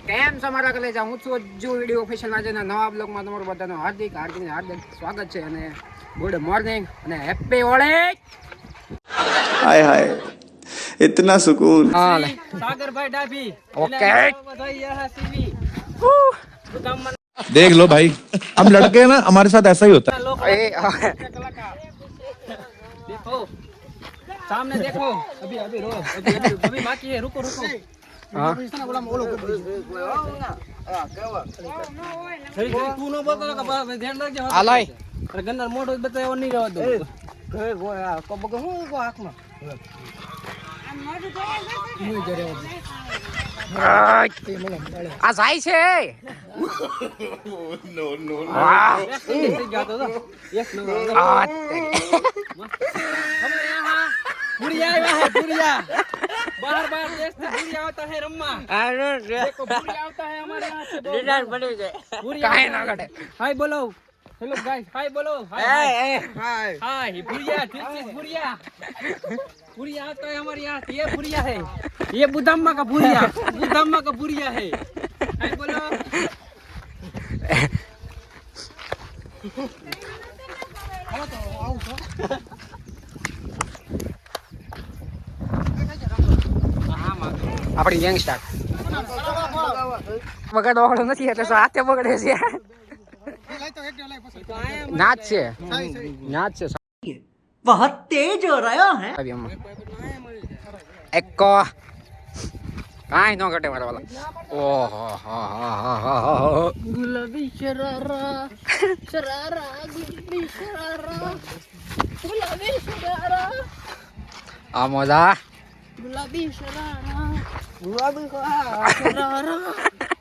કેમ છો મારા કલેજા? હું છું અજ્જુ વિડીયો ઓફિશિયલ આજના નવા બ્લોગમાં તમારું બધાનું હાર્દિક સ્વાગત છે અને ગુડ મોર્નિંગ અને હેપી હોળી. हाय हाय इतना सुकून। હાલે सागर भाई डाभी ओके देख लो भाई, हम लड़के हैं ना, हमारे साथ ऐसा ही होता है। એ देखो सामने देखो अभी अभी रो अभी बाकी है रुको रुको હા तू नो बोलता का ध्यान रखजे આલાય अरे गंदर मोटो बतायो नहीं रहवा दो गए गोया को बगो હું કો આંખ માં આ જાય છે. नो नो વાહ થઈ ગયો તો એક નંબર આ તે. हमें यहां बुढ़िया आया है बुढ़िया बाहर बाहर देश से बुढ़िया आता है रम्मा देखो बुढ़िया आता है हमारे यहां से डिजाइन बनी जाए बुढ़िया કાંઈ ના ઘટે. हाय बोलो हेलो गाइस हाय बोलो हाय हाय हाय बुढ़िया ठीक है बुढ़िया बुढ़िया आता है हमारे यहाँ से ये बुढ़िया है ये बुधम्मा का बुढ़िया है हाय बोलो આપણી ગેંગ સ્ટાર્ટ બગાડવા વાળો નથી એટલે શું હાથે બગડે છે. નાચ છે નાચ છે. बहुत तेज हो रहा है। આવી આમાં. એક કાંઈ ન ઘટે મારા વાલા. ઓહો गुलाबी शरारा शरारा गुलाबी शरारा गुलाबी शरारा આ મોજા गुलाबी शरारा गुलाबी शरारा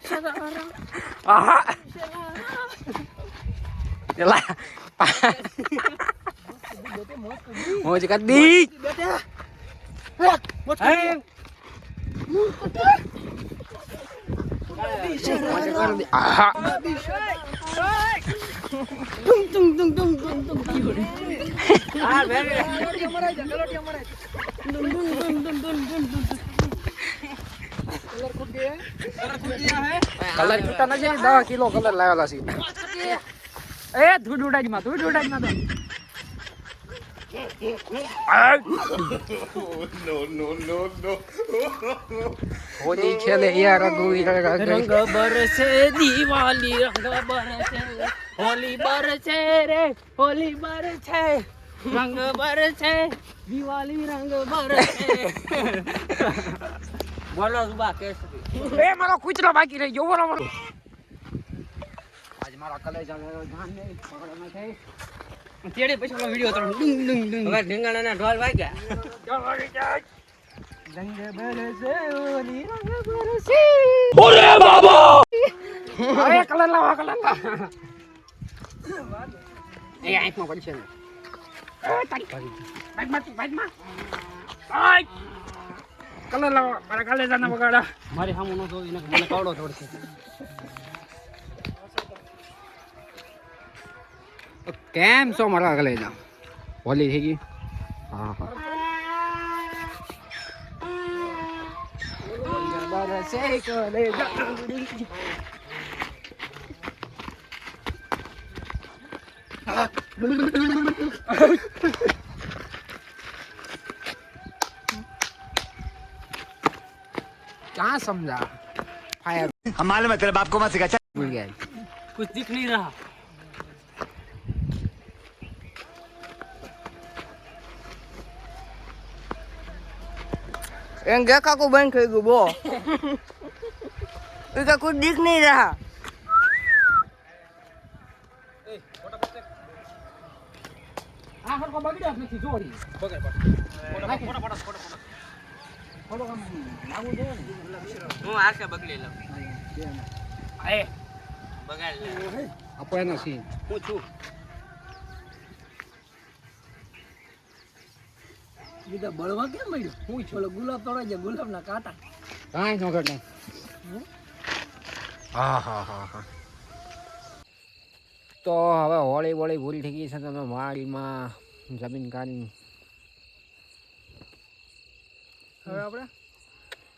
शरारा આહા એલા મોજ કર દી. આહા tung tung tung tung tung ah very colour છૂટા નથી. 10 કિલો કલર લાવેલા છે. એ ધૂળ ઉડાડીમાં તો no no no no Holi ખેલે યાર રઘુવીર रंग बरसे दिवाली रंग बरसे होली बरसे रे होली बरसे रंग बरसे दिवाली रंग बरसे बोलो सुबह कैसे એ મારો કૂતરો બાકી રહી ગયો. બોલો બોલો. આજ મારા કલેજા ધ્યાન નહીં પકડો ન થઈ. તેડે પછી ઓલો વિડિયો તો ડુંગ ડુંગ ડુંગ હવે ઢીંગાણાના ઢોલ વાગ્યા રંગ બરસે હોલી રંગ બરસે હવે કલર લાવો કલર લાવો. એ આંખમાં પડશે ને. બાઈકમાં કલર લાવો મારા કલેજાને બગાડા. મારી સામું નો જોઈ મને કવડો થોડશે કેમ છો મારા કલેજા? હોલી થઈ ગઈ. હા હા બરસે કલેજા. क्या समझा फायर हम मालूम है तेरे बाप को मत सिखा। भूल गया. कुछ दिख नहीं रहा एंग देखा को बंद कर गो इसका कुछ दिख नहीं रहा। આ હરકો બગડ્યો જ નથી જોડી. હું આખે બગડી લઉં એ બગાડ લે આપો એનો સીન. હું છું બીજા બળવા કેમ મળ્યો હું છું ગુલાબ તોડાઈ જાય ગુલાબના કાંટા કાંઈ ન ઘટે. હા હા હા હા. તો હવે હોળી વોળી ભૂલ થઈ ગઈ છે. તમે વાડીમાં જમીન કાઢી હવે આપણે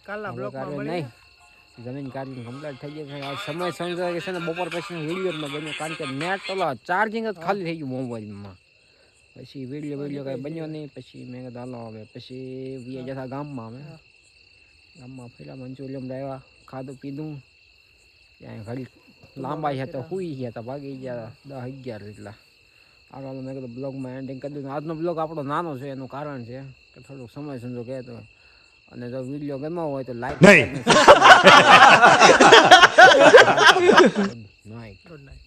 કાલના બ્લોકમાં નહીં. જમીન કાર્ય કમ્પ્લીટ થઈ ગઈ છે. આ સમય સમજાય કે છે ને બપોર પછી વિડીયો બન્યો કારણ કે નેટ ઓલા ચાર્જિંગ જ ખાલી થઈ ગયું મોબાઈલમાં. પછી વિડીયો કાંઈ બન્યો નહીં. પછી મેં કીધું હાલો હવે પછી વીએ જતા ગામમાં ફેરા મંચુરિયમ લાવ્યા, ખાધું પીધું. ત્યાં ઘડી લાંબા છે તો સુઈ ગયા હતા, ભાગી ગયા 10-11 જેટલા. આગળ મેં કીધું બ્લોગમાં એન્ડિંગ કરી દીધું. આજનો બ્લોગ આપણો નાનો છે, એનું કારણ છે કે થોડુંક સમય સંજો કહેતો. અને જો વિડીયો ગમ્યો હોય તો લાઈક નહીં. Good night.